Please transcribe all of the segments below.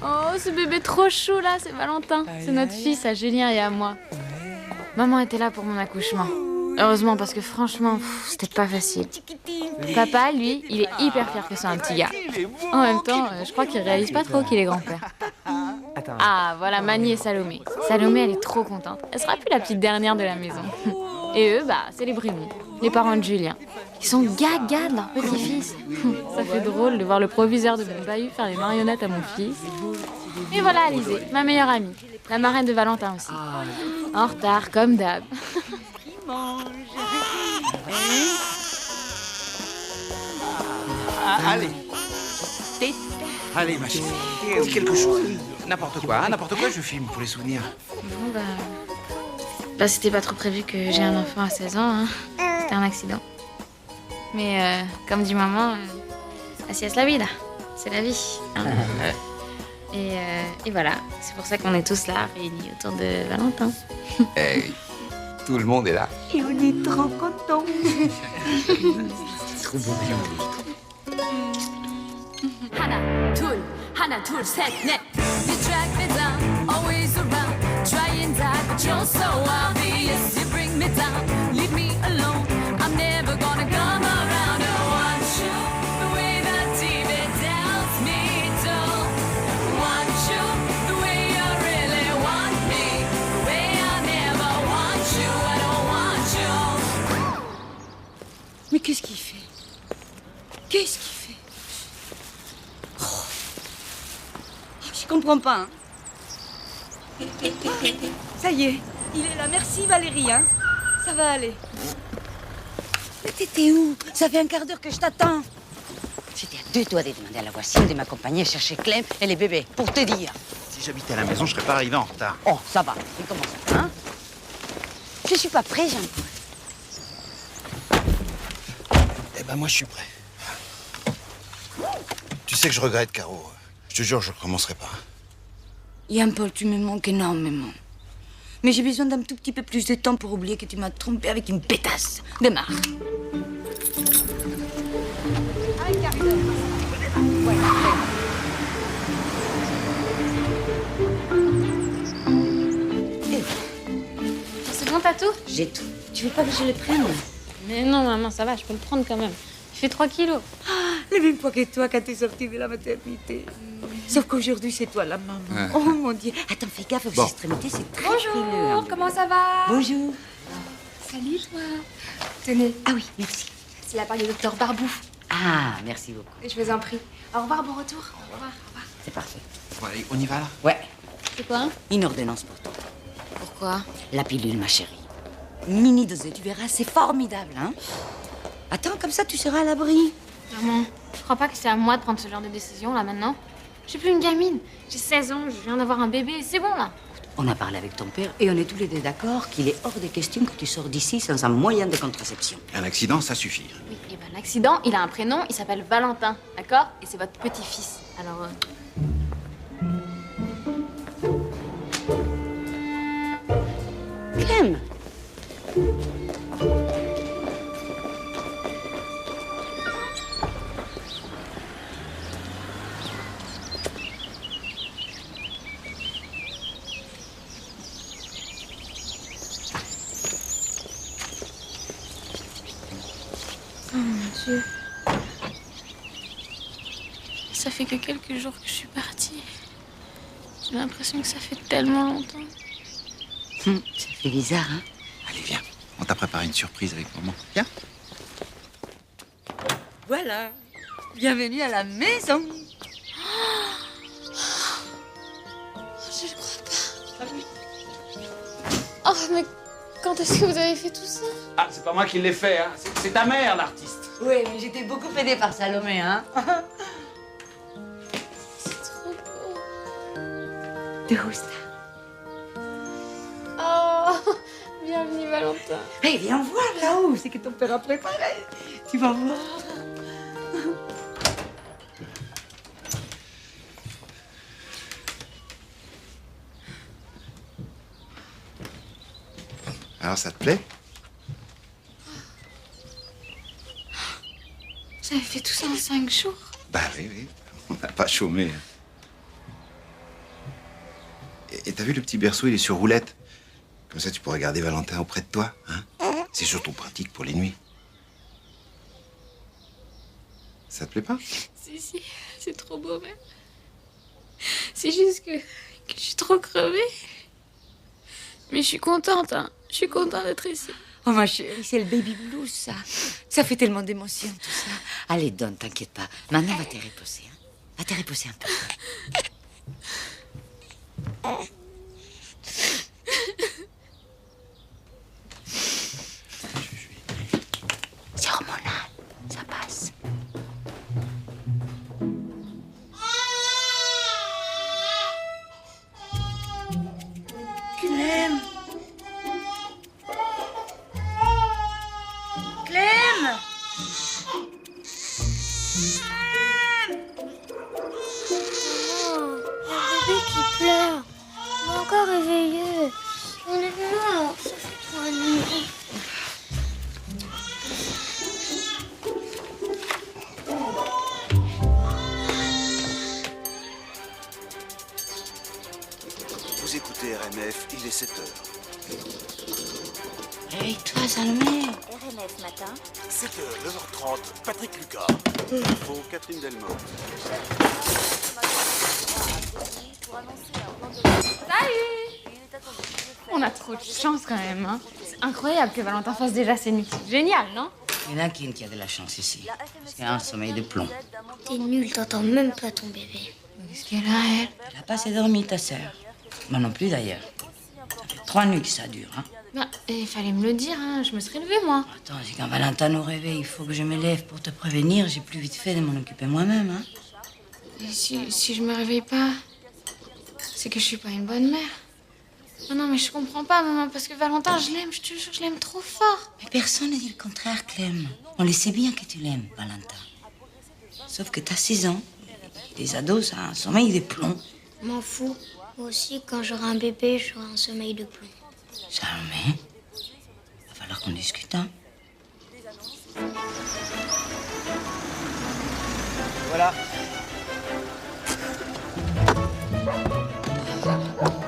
Oh, ce bébé trop chou là, c'est Valentin. C'est notre fils à Julien et à moi. Maman était là pour mon accouchement. Heureusement, parce que franchement, c'était pas facile. Papa, lui, il est hyper fier que c'est un petit gars. En même temps, je crois qu'il réalise pas trop qu'il est grand-père. Ah, voilà Mani et Salomé. Salomé, elle est trop contente. Elle sera plus la petite dernière de la maison. Et eux, c'est les Brimont, les parents de Julien. Ils sont gaga de leur petit-fils. Ça fait drôle de voir le proviseur de mon bahut faire des marionnettes à mon fils. Et voilà Alizée, ma meilleure amie, la marraine de Valentin aussi. En retard, comme d'hab. Allez. Allez, ma chérie. Quelque chose. N'importe quoi, je filme pour les souvenirs. Bon, c'était pas trop prévu que j'ai un enfant à 16 ans, hein. C'était un accident. Mais comme dit maman, así es la vida. C'est la vie. Hein. Et voilà, c'est pour ça qu'on est tous là, réunis autour de Valentin. Hey, tout le monde est là. Et on est trop contents. Trop beau. 하나 둘 셋 넷 You track me down always around Try and die but you're so obvious You bring me down leave me alone I'm never gonna come around I want you the way that TV tells me to Want you the way you really want me The way I never want you I don't want you Mais qu'est-ce qu'il fait? Qu'est-ce qu'il fait? Je comprends pas, hein. Ça y est, il est là. Merci Valérie, hein. Ça va aller. Mais t'étais où? Ça fait un quart d'heure que je t'attends. J'étais à deux doigts de demander à la voisine de m'accompagner chercher Clem et les bébés, pour te dire. Si j'habitais à la maison, je serais pas arrivé en retard. Oh, ça va. Mais comment ça, hein? Je suis pas prêt, Jean. Eh ben, moi, je suis prêt. Tu sais que je regrette, Caro. Je te jure, je recommencerai pas. Yann-Paul, tu me manques énormément. Mais j'ai besoin d'un tout petit peu plus de temps pour oublier que tu m'as trompé avec une pétasse. Démarre. C'est bon, t'as tout? J'ai tout. Tu veux pas que je le prenne? Mais non, maman, ça va, je peux le prendre quand même. Il fait 3 kilos. Le même poids que toi quand t'es sortie de la maternité. Sauf qu'aujourd'hui, c'est toi la maman. Oh mon Dieu. Attends, fais gaffe aux extrémités, c'est très frileux. Bonjour, comment ça va? Bonjour. Salut toi. Tenez, Ah oui, merci. c'est la part du docteur Barbouf. Ah, merci beaucoup. Je vous en prie. Au revoir, bon retour. Au revoir. C'est parfait. Bon, allez, on y va, là? Ouais, C'est quoi? une ordonnance pour toi. Pourquoi? La pilule, ma chérie. Mini dosée, tu verras, c'est formidable, hein. Attends, comme ça, tu seras à l'abri. Maman, je crois pas que c'est à moi de prendre ce genre de décision, là, maintenant. Je suis plus une gamine. J'ai 16 ans, je viens d'avoir un bébé, c'est bon, là. On a parlé avec ton père et on est tous les deux d'accord qu'il est hors de question que tu sors d'ici sans un moyen de contraception. Un accident, ça suffit. Oui, et ben l'accident, il a un prénom, il s'appelle Valentin, d'accord? Et c'est votre petit-fils. Alors, Clem. Oh mon Dieu. Ça fait que quelques jours que je suis partie. J'ai l'impression que ça fait tellement longtemps. Ça fait bizarre, hein. Allez, viens. On t'a préparé une surprise avec maman. Viens. Voilà. Bienvenue à la maison. Je ne crois pas. Oh, mais quand est-ce que vous avez fait tout ça? Ah, c'est pas moi qui l'ai fait, hein. C'est ta mère, l'artiste. Oui, mais j'étais beaucoup aidée par Salomé, hein. C'est trop beau. Te gusta? Oh, bienvenue Valentin. Hey, viens voir là-haut, c'est que ton père a préparé. Tu vas voir. Alors, ça te plaît? Vous avez fait tout ça en 5 jours? Bah oui, oui. On n'a pas chômé. Et t'as vu le petit berceau, il est sur roulette. Comme ça, tu pourrais garder Valentin auprès de toi, hein. C'est surtout pratique pour les nuits. Ça te plaît pas? Si, c'est trop beau même. C'est juste que je suis trop crevée. Mais je suis contente, hein. Je suis contente d'être ici. Oh ma chérie, c'est le baby blues, ça. Ça fait tellement d'émotions, tout ça. Allez, donne, t'inquiète pas. Maintenant, va te reposer, hein. Va te reposer un peu. C'est hormonal, ça passe. Clem. Clem. Oh, un bébé qui pleure. Il est encore réveillé. On est mort. Ça fait 3 nuits. Vous écoutez RMF, il est 7h. Réveille-toi, Salomé. RMF matin. 7h, 9h30, Patrick Lucas. Info, Catherine Delmont. On a trop de chance quand même, hein. C'est incroyable que Valentin fasse déjà ses nuits. C'est génial, non? Il y en a qui a de la chance ici. Parce qu'il a un sommeil de plomb. T'es nul, t'entends même pas ton bébé. Qu'est-ce qu'elle a, elle? Elle n'a pas assez dormi, ta sœur. Moi non plus, d'ailleurs. Ça fait 3 nuits que ça dure, hein. Bah, il fallait me le dire, hein. Je me serais levée, moi. Attends, si quand Valentin nous réveille, il faut que je me lève pour te prévenir. J'ai plus vite fait de m'en occuper moi-même, hein. Et si je me réveille pas, c'est que je suis pas une bonne mère. Non, mais je comprends pas, maman, parce que Valentin, je l'aime, je te jure, je l'aime trop fort. Mais personne ne dit le contraire, Clem. On le sait bien que tu l'aimes, Valentin. Sauf que t'as 6 ans. Les ados, ça a un sommeil de plomb. M'en fous. Moi aussi, quand j'aurai un bébé, j'aurai un sommeil de plomb. Salomé, va falloir qu'on discute, hein. Voilà.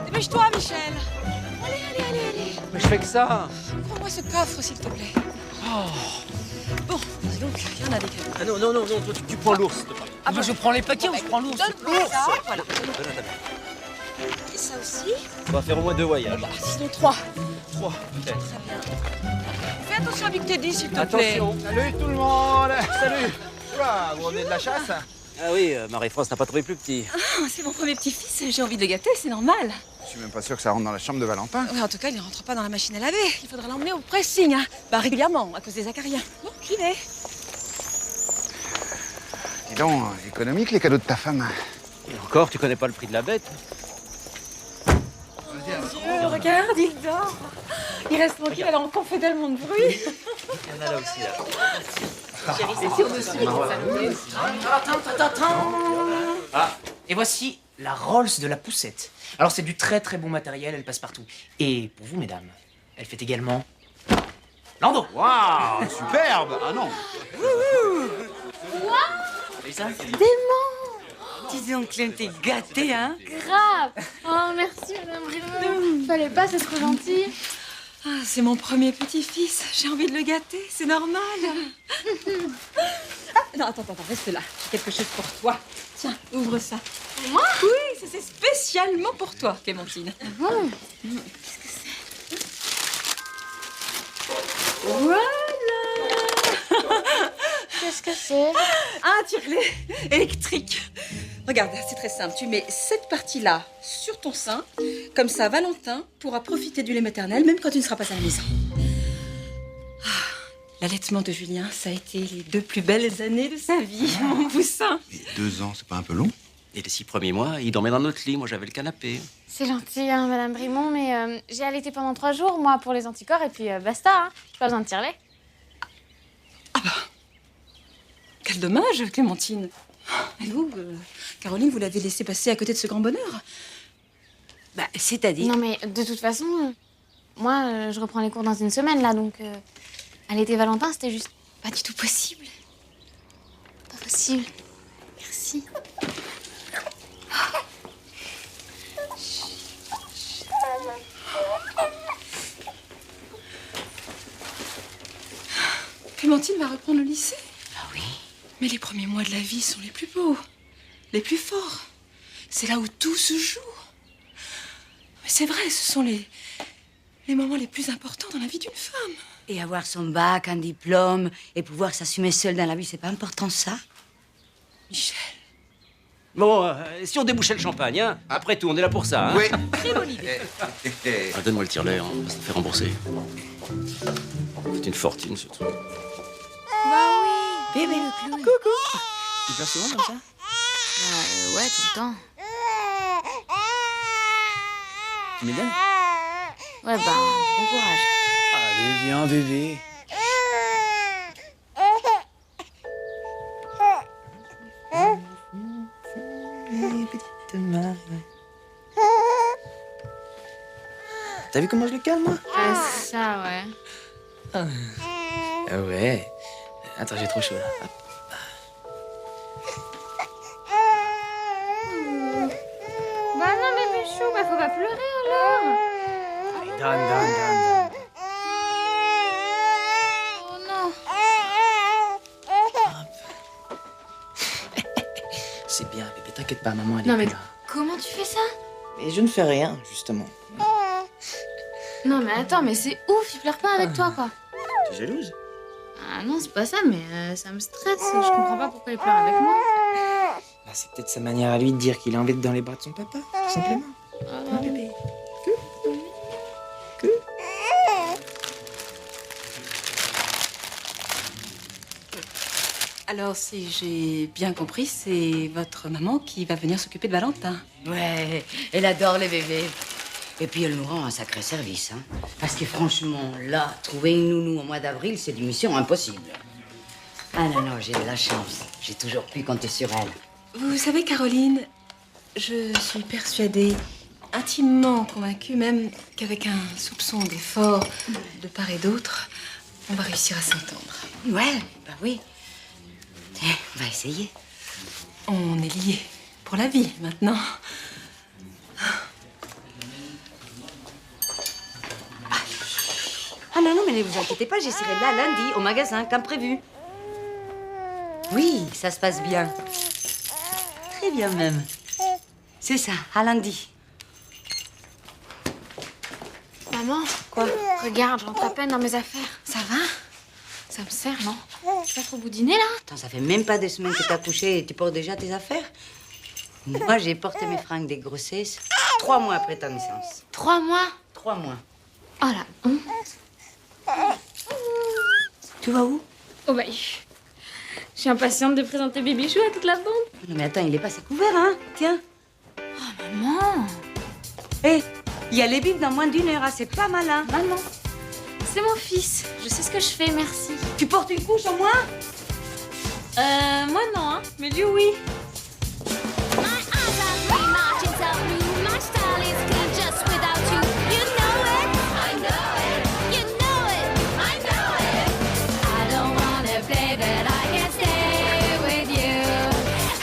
Dépêche-toi, Michel. Allez. Mais je fais que ça. Prends-moi ce coffre, s'il te plaît. Bon, dis donc, il y en a des cadeaux. Ah non, toi, tu prends l'ours, s'il te plaît. Ah bah, je prends les paquets ou je prends l'ours? Donne-moi ça. Voilà. Donne à ta mère. Et ça aussi. On va faire au moins 2 voyages. Bah, sinon 3. 3, peut-être. Très bien. Fais attention avec tes dés, s'il te plaît. Attention. Salut tout le monde. Salut. Oula, vous revenez de la chasse? Ah oui, Marie-France n'a pas trouvé plus petit. Ah, c'est mon premier petit-fils, j'ai envie de le gâter, c'est normal. Je suis même pas sûr que ça rentre dans la chambre de Valentin. Ouais, en tout cas, il ne rentre pas dans la machine à laver. Il faudra l'emmener au pressing, hein. Bah, régulièrement, à cause des acariens. Bon, j'y vais. Dis donc, économique les cadeaux de ta femme. Et encore, tu connais pas le prix de la bête. Dieu, regarde, il dort. Il reste tranquille, alors on fait tellement de bruit. Il y en a là aussi, là. Ah, et voici la Rolls de la poussette. Alors c'est du très très bon matériel, elle passe partout. Et pour vous, mesdames, elle fait également Lando. Waouh, superbe. Ah non. Et ça Dis donc, Clem, t'es gâtée, hein. Grave. Oh, merci, madame Raymond. Fallait pas, c'est trop gentil. Ah, c'est mon premier petit-fils. J'ai envie de le gâter, c'est normal. Ah, non, attends, reste là. J'ai quelque chose pour toi. Tiens, ouvre ça. Moi? Oui, ça c'est spécialement pour toi, Clémentine. Ah bon? Qu'est-ce que c'est? Voilà. Qu'est-ce que c'est? Un tire-lait électrique. Regarde, c'est très simple. Tu mets cette partie-là sur ton sein. Comme ça, Valentin pourra profiter du lait maternel, même quand tu ne seras pas à la maison. Ah, l'allaitement de Julien, ça a été les 2 plus belles années de sa vie, mon poussin. Mais 2 ans, c'est pas un peu long? Et les 6 premiers mois, il dormait dans notre lit. Moi, j'avais le canapé. C'est gentil, hein, madame Brimont, mais j'ai allaité pendant 3 jours, moi, pour les anticorps, et puis basta, hein. J'ai pas besoin de tire-lait. Ah bah, quel dommage, Clémentine. Et vous, Caroline, vous l'avez laissé passer à côté de ce grand bonheur. Bah, c'est-à-dire. Non, mais de toute façon, moi, je reprends les cours dans 1 semaine, là, donc allaiter Valentin, c'était juste pas du tout possible. Pas possible. Merci. Clémentine va reprendre le lycée. Ah oui. Mais les premiers mois de la vie sont les plus beaux, les plus forts. C'est là où tout se joue. Mais c'est vrai, ce sont les moments les plus importants dans la vie d'une femme. Et avoir son bac, un diplôme, et pouvoir s'assumer seule dans la vie, c'est pas important, ça? Michel. Bon, si on débouchait le champagne, hein. Après tout, on est là pour ça, hein. Oui. Très bonne idée. Ah, donne-moi le tire-lait, hein. On va se le faire rembourser. C'est une fortune, ce truc. Bah oui. Bébé le clown. Coucou. Tu pleures souvent comme ça? Ouais, tout le temps. Tu me donnes? Ouais, bah, bon courage. Allez, viens, bébé. Petite main. T'as vu comment je le calme, moi? Ah, ça, ouais. Ah ouais. Attends, j'ai trop chaud, là. Hop. Bah non, mais Michou, bah faut pas pleurer alors. Allez, donne. Oh non. C'est bien, bébé, t'inquiète pas, maman, elle Non, est mais plus là. comment tu fais ça? Mais je ne fais rien, justement. Non, mais attends, mais c'est ouf, il pleure pas avec toi, quoi. T'es jalouse? Ah non, c'est pas ça, mais ça me stresse. Je comprends pas pourquoi il pleure avec moi. Bah, c'est peut-être sa manière à lui de dire qu'il a envie d'être dans les bras de son papa, tout simplement. Hein, bébé? Alors, si j'ai bien compris, c'est votre maman qui va venir s'occuper de Valentin. Ouais, elle adore les bébés. Et puis elle nous rend un sacré service, hein. Parce que franchement, là, trouver une nounou au mois d'avril, c'est une mission impossible. Ah non, j'ai de la chance. J'ai toujours pu compter sur elle. Vous savez, Caroline, je suis persuadée, intimement convaincue même, qu'avec un soupçon d'effort de part et d'autre, on va réussir à s'entendre. Ouais, bah oui. Tiens, on va essayer. On est liés pour la vie, maintenant. Ah non, mais ne vous inquiétez pas, j'essaierai là lundi au magasin, comme prévu. Oui, ça se passe bien. Très bien même. C'est ça, à lundi. Maman, Quoi? regarde, j'entre à peine dans mes affaires. Ça va? Ça me sert, non? Je vais pas trop boudiner, là? Attends, ça fait même pas 2 semaines que t'as couché et tu portes déjà tes affaires? Moi, j'ai porté mes fringues des grossesses 3 mois après ta naissance. 3 mois? 3 mois. Oh la honte. Tu vas où? Oh bah, je suis impatiente de présenter Bibichou à toute la bande. Non mais attends, il est pas assez couvert, hein? Tiens. Oh, maman. Hé, il y a les bibes dans moins d'1 heure, hein? C'est pas malin. Maman, c'est mon fils. Je sais ce que je fais, merci. Tu portes une couche au moins? Moi non, hein. Mais lui, oui. My eyes are green, marching so blue. My style is clean just without you. You know it, I know it. You know it, I know it. I don't wanna play that I can stay with you.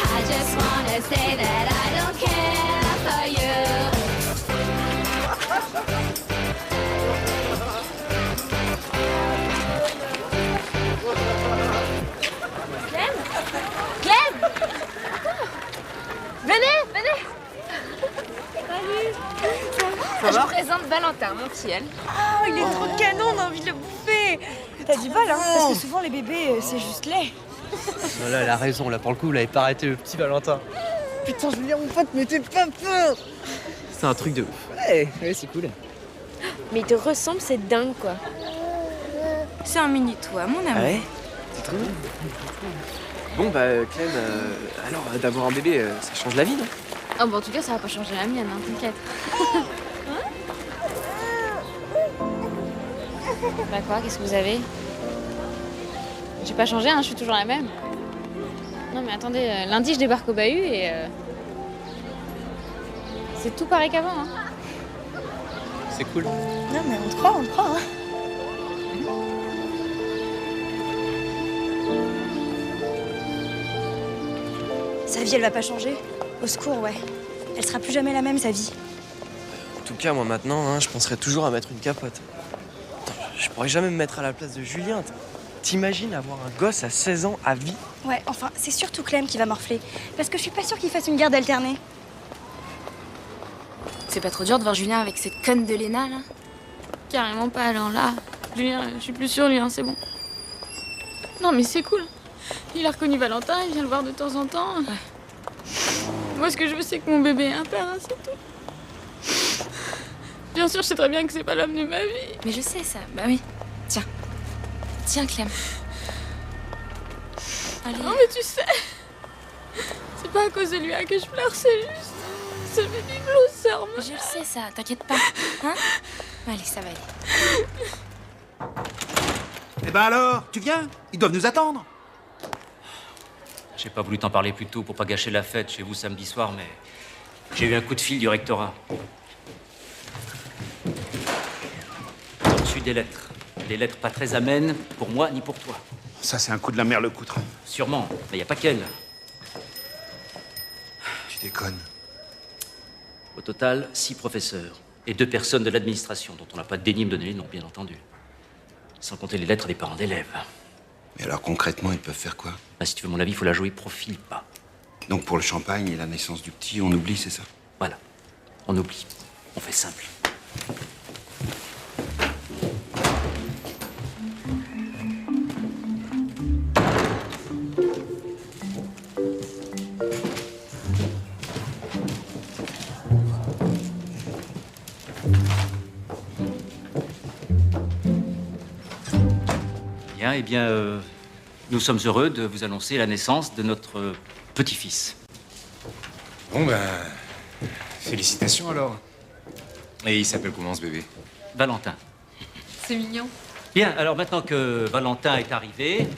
I just wanna say that I don't care for you. Clem! Venez, venez. Salut. Je présente Valentin, mon petit. Oh, il est trop canon, on a envie de le bouffer. T'as du bol, hein, parce que souvent les bébés, c'est juste laid. Voilà, elle a raison, là pour le coup, vous l'avez pas arrêté, le petit Valentin. Putain, Julien, mon pote, mais t'es pas peur. C'est un truc de ouf. Ouais, c'est cool. Mais il te ressemble, c'est dingue, quoi. C'est un mini toi, mon amour. Ah ouais? C'est trop bien. Bon, bah, Clem, alors, d'avoir un bébé, ça change la vie, non? Oh, bon, en tout cas, ça va pas changer la mienne, hein, t'inquiète. Bah quoi, qu'est-ce que vous avez? J'ai pas changé, hein, je suis toujours la même. Non mais attendez, lundi je débarque au bahut et... c'est tout pareil qu'avant, hein. C'est cool. Non, mais on te croit, hein. Sa vie, elle va pas changer. Au secours, ouais. Elle sera plus jamais la même, sa vie. En tout cas, moi maintenant, hein, je penserais toujours à mettre une capote. Attends, je pourrais jamais me mettre à la place de Julien. T'imagines avoir un gosse à 16 ans à vie? Ouais, enfin, c'est surtout Clem qui va morfler. Parce que je suis pas sûre qu'il fasse une garde alternée. C'est pas trop dur de voir Julien avec cette conne de Léna, là? Carrément pas, alors là. Julien, je suis plus sur lui, hein, c'est bon. Non, mais c'est cool. Il a reconnu Valentin, il vient le voir de temps en temps. Ouais. Moi, ce que je veux, c'est que mon bébé ait un père, hein, c'est tout. Bien sûr, je sais très bien que c'est pas l'homme de ma vie. Mais je sais ça, bah oui. Tiens. Tiens, Clem. Allez. Non, mais tu sais, c'est pas à cause de lui hein, que je pleure, c'est juste... Ce baby blues, sœur. Je le sais, ça, t'inquiète pas. Hein? Allez, ça va aller. Eh ben alors, tu viens? Ils doivent nous attendre. J'ai pas voulu t'en parler plus tôt pour pas gâcher la fête chez vous samedi soir, mais j'ai eu un coup de fil du rectorat. J'ai reçu des lettres. Des lettres pas très amènes pour moi ni pour toi. Ça, c'est un coup de la Merlecoutre. Sûrement, mais y a pas qu'elle. Tu déconnes. Au total, 6 professeurs et 2 personnes de l'administration, dont on n'a pas daigné me donner les noms, bien entendu. Sans compter les lettres des parents d'élèves. Mais alors concrètement, ils peuvent faire quoi? Bah, si tu veux mon avis, il faut la jouer profil bas. Donc pour le champagne et la naissance du petit, on oublie, c'est ça? Voilà. On oublie. On fait simple. Bien, eh bien, nous sommes heureux de vous annoncer la naissance de notre petit-fils. Bon ben, félicitations alors. Et il s'appelle comment ce bébé? Valentin. C'est mignon. Bien, alors maintenant que Valentin est arrivé,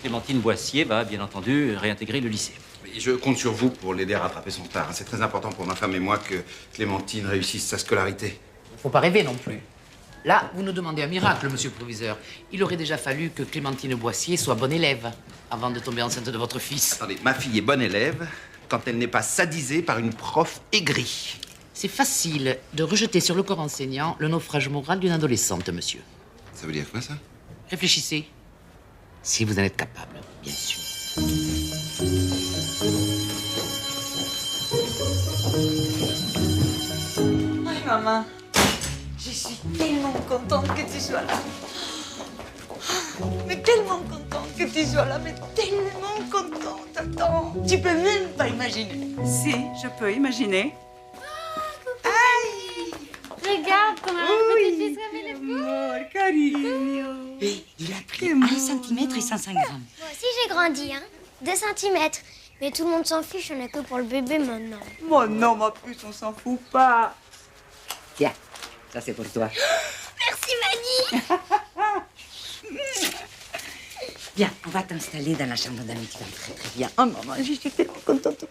Clémentine Boissier va bien entendu réintégrer le lycée. Et je compte sur vous pour l'aider à rattraper son retard. C'est très important pour ma femme et moi que Clémentine réussisse sa scolarité. Faut pas rêver non plus. Là, vous nous demandez un miracle, monsieur le proviseur. Il aurait déjà fallu que Clémentine Boissier soit bonne élève avant de tomber enceinte de votre fils. Attendez, ma fille est bonne élève quand elle n'est pas sadisée par une prof aigrie. C'est facile de rejeter sur le corps enseignant le naufrage moral d'une adolescente, monsieur. Ça veut dire quoi, ça? Réfléchissez. Si vous en êtes capable, bien sûr. Ay, maman. Je suis tellement contente que tu sois là. Mais tellement contente que tu sois là, mais tellement contente. Attends, tu peux même pas imaginer. Si, je peux imaginer. Regarde comment un petit-fils comme il est beau. Amor, cariño. Et il a pris 1 cm et 105 grammes. Moi aussi j'ai grandi, hein. 2 centimètres. Mais tout le monde s'en fiche, on a que pour le bébé maintenant. Oh non, ma puce, on s'en fout pas. Tiens, ça c'est pour toi. Merci Mani. Viens, on va t'installer dans la chambre d'amis, tu vas très très bien. Oh maman, je suis tellement contente.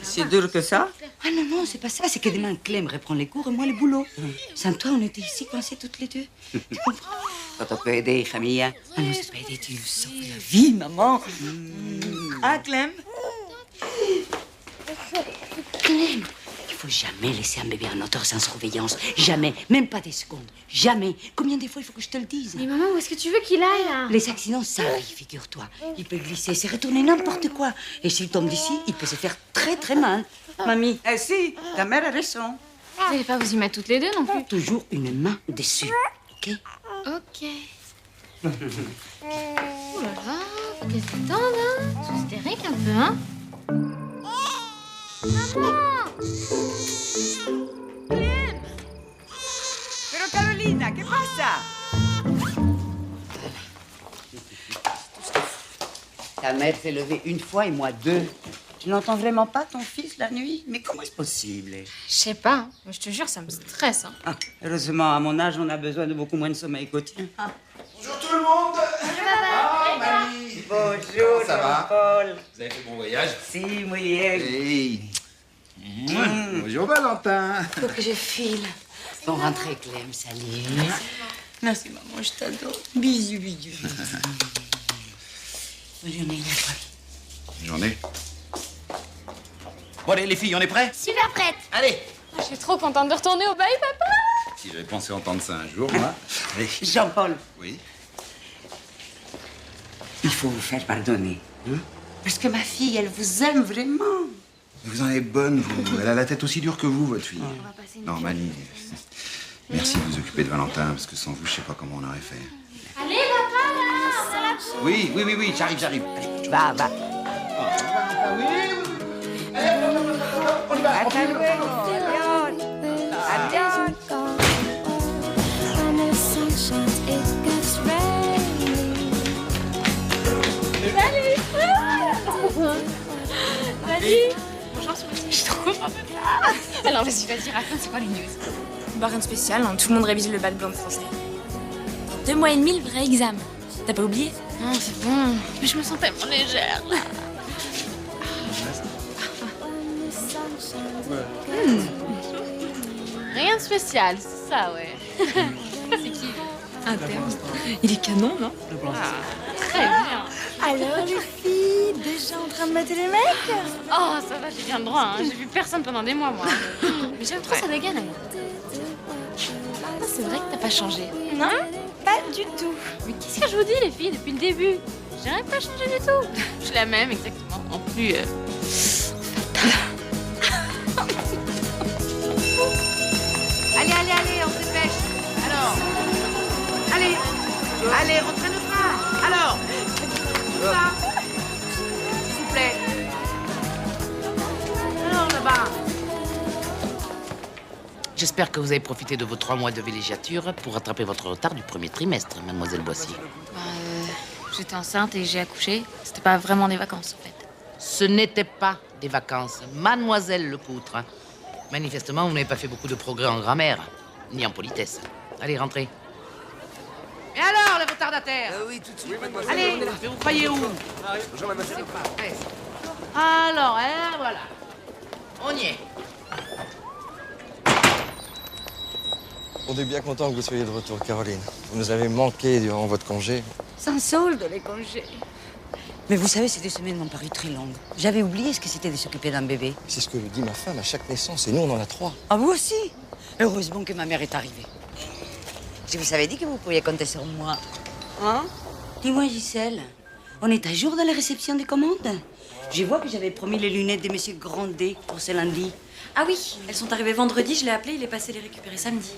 C'est dur que ça? Ah non, non, c'est pas ça. C'est que demain, Clem reprend les cours et moi le boulot. Sans toi, on était ici coincés toutes les deux. Tu comprends? Ça t'a pas aidé, hija mia. Ah non, c'est pas aidé, tu nous sauves la vie, maman. Ah, Clem? Clem, il faut jamais laisser un bébé en hauteur sans surveillance. Jamais, même pas des secondes. Jamais. Combien de fois il faut que je te le dise? Mais maman, où est-ce que tu veux qu'il aille, là? Les accidents, ça arrive, figure-toi. Il peut glisser, se retourner n'importe quoi. Et s'il tombe d'ici, il peut se faire très très mal. Mamie. Eh si, ta mère a raison. Vous n'allez pas vous y mettre toutes les deux non plus? Toujours une main dessus, ok? Ok. Oh là là, faut qu'elle se détende, hein. C'est hystérique un peu, hein. Clem! Pero Carolina, ¿qué pasa? Ta mère s'est levée 1 fois et moi 2. Tu n'entends vraiment pas ton fils la nuit? Mais comment est-ce possible? Je sais pas, hein. Moi, je te jure, ça me stresse. Hein. Ah, heureusement, à mon âge, on a besoin de beaucoup moins de sommeil qu'au tien. Ah. Bonjour tout le monde. Ah, mamie. Bonjour, Ça va? Jean-Paul. Vous avez fait bon voyage? Si, muy bien. Hey. Bonjour Valentin. Faut que je file. Bon rentrée, Clem, salut. Merci, maman, je t'adore. Bisous, bisous. Bonne journée, J'en ai. Bon allez les filles, on est prêts? Super prête. Allez. Je suis trop contente de retourner au bail, papa. Si j'avais pensé entendre ça un jour, moi. Allez. Jean-Paul. Oui. faut vous faire pardonner. Hein? Parce que ma fille, elle vous aime vraiment. Vous en êtes bonne, vous. Elle a la tête aussi dure que vous, votre fille. Non, Mani, merci de vous occuper de Valentin, parce que sans vous, je sais pas comment on aurait fait. Allez, papa, là. Oui, j'arrive. Allez, Va. Hasta luego. Adiós. When the sun shines, it gets rainy. Salut. Bonjour, je suis trop contente. Alors vas-y, raconte, c'est quoi les news? Bah rien de spécial, hein. Tout le monde révise le bac blanc de français. Dans 2 mois et demi, le vrai examen. T'as pas oublié? Non, c'est bon. Mais je me sens tellement légère, là. Rien de spécial, c'est ça, ouais. C'est qui? Un terme. Il est canon, non? Très bien. Alors les filles, déjà en train de mater les mecs? Oh, ça va, j'ai bien le droit, hein. J'ai vu personne pendant des mois, moi. Mais j'aime trop sa dégaine, c'est vrai que t'as pas changé. Non, pas du tout. Mais qu'est-ce que je vous dis, les filles, depuis le début? J'ai rien pas changé du tout. Je suis la même, exactement. En plus, Allez, on se dépêche. Alors. Allez, rentrez le train. Alors. Ça. S'il vous plaît. Alors, là-bas. J'espère que vous avez profité de vos 3 mois de villégiature pour rattraper votre retard du premier trimestre, mademoiselle Boissy. j'étais enceinte et j'ai accouché. C'était pas vraiment des vacances, en fait. Ce n'était pas des vacances, mademoiselle Lecoutre. Manifestement, vous n'avez pas fait beaucoup de progrès en grammaire, ni en politesse. Allez, rentrez. Et alors, les retardataires? Oui, tout de suite. Oui, allez, vous croyez où? Bonjour, mademoiselle. Alors, voilà. On y est. On est bien content que vous soyez de retour, Caroline. Vous nous avez manqué durant votre congé. Sans solde, les congés. Mais vous savez, ces 2 semaines m'ont paru très longues. J'avais oublié ce que c'était de s'occuper d'un bébé. C'est ce que dit ma femme à chaque naissance, et nous, on en a 3. Ah, vous aussi? Heureusement que ma mère est arrivée. Je vous avais dit que vous pourriez compter sur moi. Hein? Dis-moi, Gisèle, on est à jour dans la réception des commandes? Je vois que j'avais promis les lunettes de Monsieur Grandet pour ce lundi. Ah oui, elles sont arrivées vendredi, je l'ai appelé, il est passé les récupérer samedi.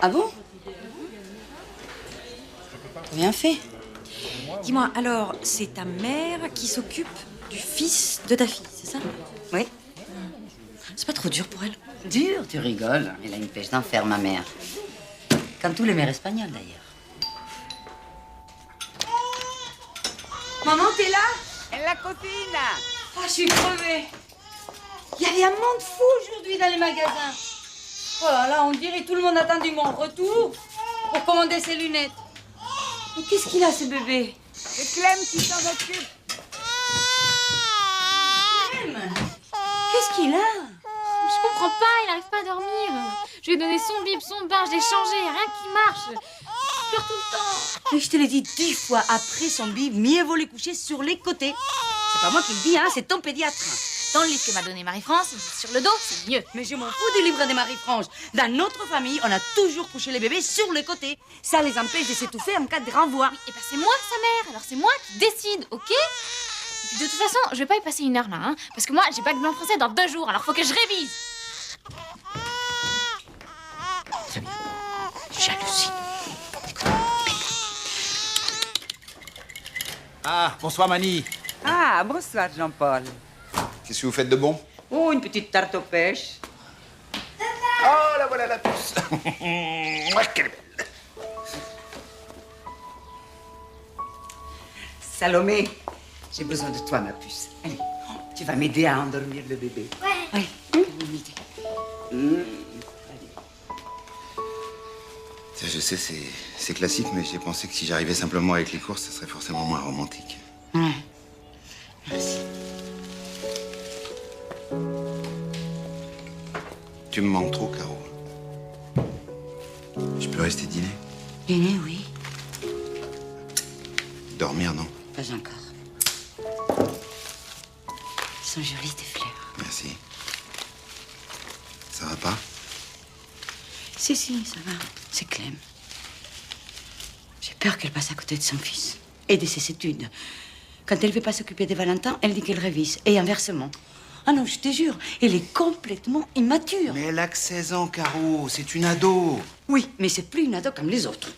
Ah bon? Bien fait. Dis-moi, alors, c'est ta mère qui s'occupe du fils de ta fille, c'est ça? Oui. C'est pas trop dur pour elle? Dur, tu rigoles. Elle a une pêche d'enfer, ma mère. Comme tous les mères espagnoles, d'ailleurs. Maman, t'es là? Elle la copine. Ah, je suis crevée. Il y avait un monde fou aujourd'hui dans les magasins. Oh là là, on dirait tout le monde attendu mon retour pour commander ses lunettes. Mais qu'est-ce qu'il a, ce bébé? C'est Clem qui s'en occupe. Clem? Qu'est-ce qu'il a? Je comprends pas, il arrive pas à dormir. Je lui ai donné son bib, son bain, je l'ai changé, y a rien qui marche. Je pleure tout le temps. Mais je te l'ai dit 10 fois, après son bib, mieux vaut les coucher sur les côtés. C'est pas moi qui le dis, hein, c'est ton pédiatre. Dans le livre que m'a donné Marie-France, sur le dos, c'est mieux. Mais je m'en fous du livre de Marie-France. Dans notre famille, on a toujours couché les bébés sur les côtés. Ça les empêche de s'étouffer en cas de renvoi. Oui, et ben c'est moi sa mère, alors c'est moi qui décide, ok? Et puis de toute façon, je vais pas y passer 1 heure là, hein, parce que moi, j'ai bac blanc français dans 2 jours, alors faut que je révise. Très bien. Jalousie. Ah, bonsoir Mani. Ah, bonsoir Jean-Paul. Qu'est-ce que vous faites de bon? Oh, une petite tarte aux pêches. Oh, la voilà la puce. Quelle belle. Salomé, j'ai besoin de toi, ma puce. Allez, tu vas m'aider à endormir le bébé. Ouais. Je sais, c'est classique, mais j'ai pensé que si j'arrivais simplement avec les courses, ça serait forcément moins romantique. Ouais. Merci. Tu me manques trop, Caro. Je peux rester dîner? Dîner, oui. Dormir, non? Pas encore. Elles sont jolies, tes fleurs. Merci. Ça va pas? Si, ça va. C'est Clem. J'ai peur qu'elle passe à côté de son fils et de ses études. Quand elle ne veut pas s'occuper de Valentin, elle dit qu'elle révise. Et inversement. Ah non, je te jure, elle est complètement immature. Mais elle a que 16 ans, Caro. C'est une ado. Oui, mais c'est plus une ado comme les autres.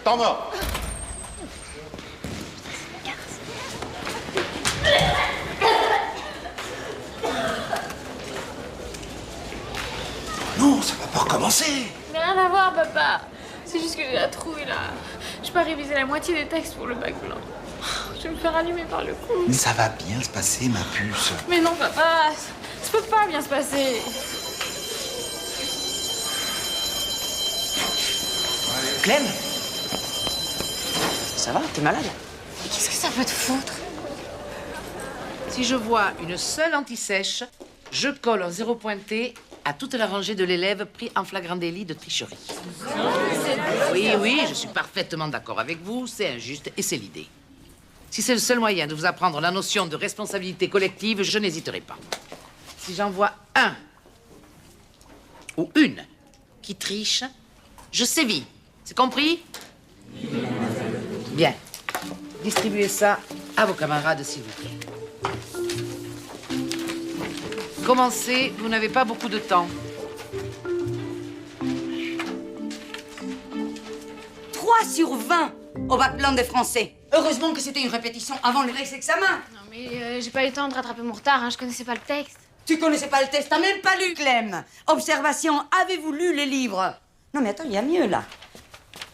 Temps mort. Non, ça va pas recommencer. Mais rien à voir, papa. C'est juste que j'ai la trouille là. Je peux réviser la moitié des textes pour le bac blanc. Je vais me faire allumer par le coup. Mais ça va bien se passer, ma puce. Mais non, papa, ça peut pas bien se passer. Clem? Ça va? T'es malade? Qu'est-ce que ça peut te foutre? Si je vois une seule anti-sèche, je colle en 0 pointé à toute la rangée de l'élève pris en flagrant délit de tricherie. Oui, je suis parfaitement d'accord avec vous, c'est injuste et c'est l'idée. Si c'est le seul moyen de vous apprendre la notion de responsabilité collective, je n'hésiterai pas. Si j'en vois un ou une qui triche, je sévis. C'est compris? Bien. Distribuez ça à vos camarades, s'il vous plaît. Commencez, vous n'avez pas beaucoup de temps. 3 sur 20 au bac blanc des Français. Heureusement que c'était une répétition avant le examen. Non, mais j'ai pas eu le temps de rattraper mon retard, hein. Je connaissais pas le texte. Tu connaissais pas le test, t'as même pas lu, Clem. Observation, avez-vous lu les livres? Non mais attends, il y a mieux là.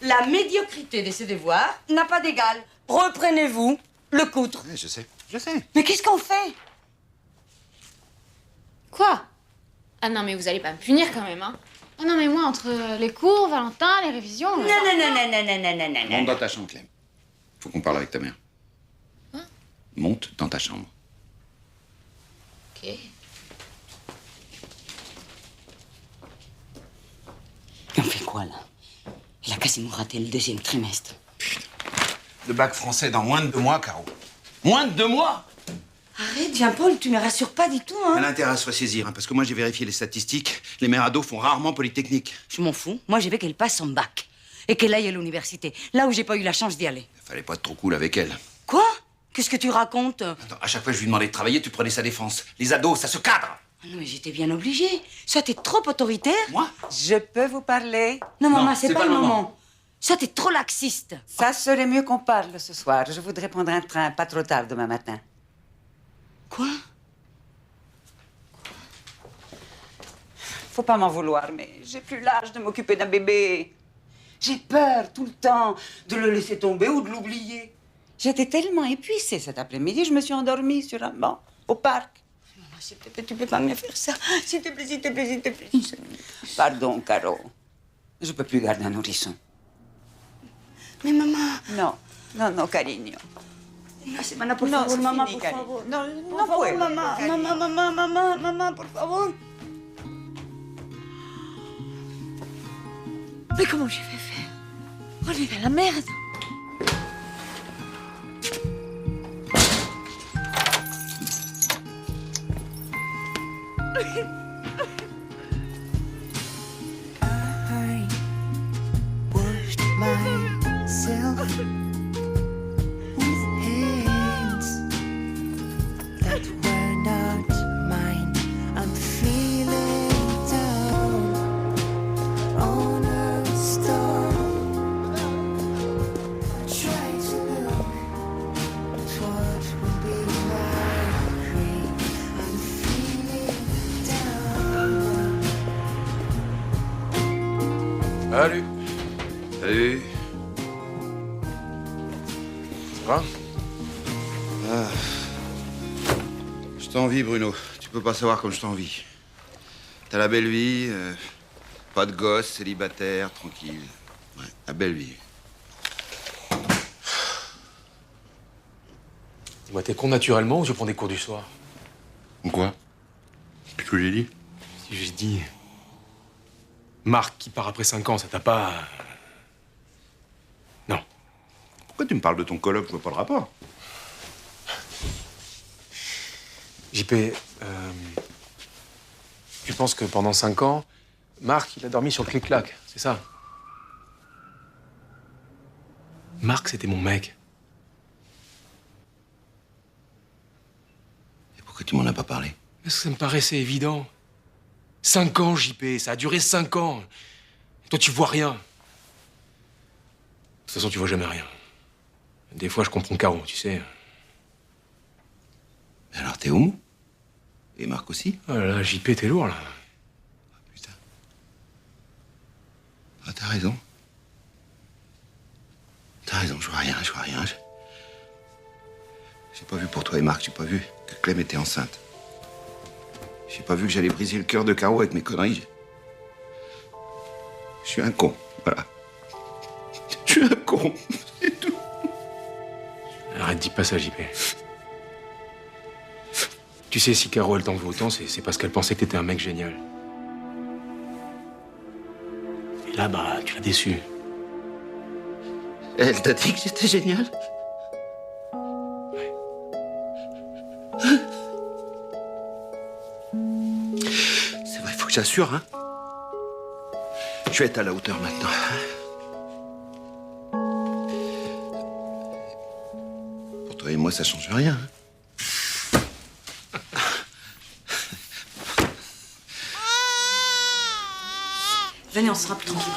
La médiocrité de ces devoirs n'a pas d'égal. Reprenez-vous le coutre. Oui, je sais. Mais qu'est-ce qu'on fait? Quoi? Ah non, mais vous allez pas me punir quand même, hein. Ah non, mais moi, entre les cours, Valentin, les révisions... Non. Monte dans ta chambre, Clem. Faut qu'on parle avec ta mère. Hein? Monte dans ta chambre. Ok. On fait quoi, là? Il a quasiment raté le 2e trimestre. Le bac français dans moins de 2 mois, Caro. Moins de 2 mois! Arrête, Jean-Paul, tu me rassures pas du tout, hein. Elle a intérêt à se ressaisir, hein, parce que moi, j'ai vérifié les statistiques. Les mères ados font rarement Polytechnique. Je m'en fous. Moi, je veux qu'elle passe son bac. Et qu'elle aille à l'université. Là où j'ai pas eu la chance d'y aller. Fallait pas être trop cool avec elle. Quoi? Qu'est-ce que tu racontes? Attends, à chaque fois que je lui demandais de travailler, tu prenais sa défense. Les ados, ça se cadre. Non, mais j'étais bien obligée. Ça, t'es trop autoritaire. Moi? Je peux vous parler? Non, maman, c'est pas le moment. Ça, t'es trop laxiste. Ça serait mieux qu'on parle ce soir. Je voudrais prendre un train pas trop tard demain matin. Quoi? Faut pas m'en vouloir, mais j'ai plus l'âge de m'occuper d'un bébé. J'ai peur tout le temps de le laisser tomber ou de l'oublier. J'étais tellement épuisée cet après-midi, je me suis endormie sur un banc au parc. Maman, s'il te plaît, tu peux pas me faire ça. S'il te plaît, s'il te plaît, s'il te plaît. Pardon, Caro. Je peux plus garder un nourrisson. Mais maman... Non, cariño. No, Semana, por No, favor, c'est mamá, fini, por cariño. favor. No, Por no favor, puedo, mamá, cariño. mamá, por favor. Mais comment je vais faire? On est dans la merde. I washed myself with hands that were not mine. I'm feeling down on a storm. Try to look at what will be my dream. I'm feeling down. Salut. Salut. Ça va? t'envie, Bruno. Tu peux pas savoir comme je t'envie. T'as la belle vie, pas de gosse, célibataire, tranquille. Ouais, la belle vie. Dis-moi, t'es con naturellement ou je prends des cours du soir? Quoi? Qu'est-ce que j'ai dit? Si j'ai dit... Marc qui part après 5 ans, ça t'a pas... Non. Pourquoi tu me parles de ton coloc? Je vois pas le rapport. JP, tu penses que pendant 5 ans, Marc, il a dormi sur le clic-clac, c'est ça? Marc, c'était mon mec. Et pourquoi tu m'en as pas parlé? Parce que ça me paraissait évident. 5 ans, JP, ça a duré 5 ans. Toi, tu vois rien. De toute façon, tu vois jamais rien. Des fois, je comprends Caro, tu sais. Mais alors, t'es homo? Et Marc aussi? Oh là là, JP, t'es lourd, là. Ah, t'as raison. T'as raison, je vois rien. J'ai pas vu pour toi et Marc, j'ai pas vu que Clem était enceinte. J'ai pas vu que j'allais briser le cœur de Caro avec mes conneries. Je suis un con, voilà. Je suis un con, c'est tout. Arrête, dis pas ça, JP. Tu sais, si Caro, elle t'en veut autant, c'est parce qu'elle pensait que t'étais un mec génial. Et là, bah, tu l'as déçue. Elle t'a dit que j'étais génial? C'est vrai, il faut que j'assure, hein. Je vais être à la hauteur maintenant. Pour toi et moi, ça change rien. Hein. Venez, on sera plus tranquille.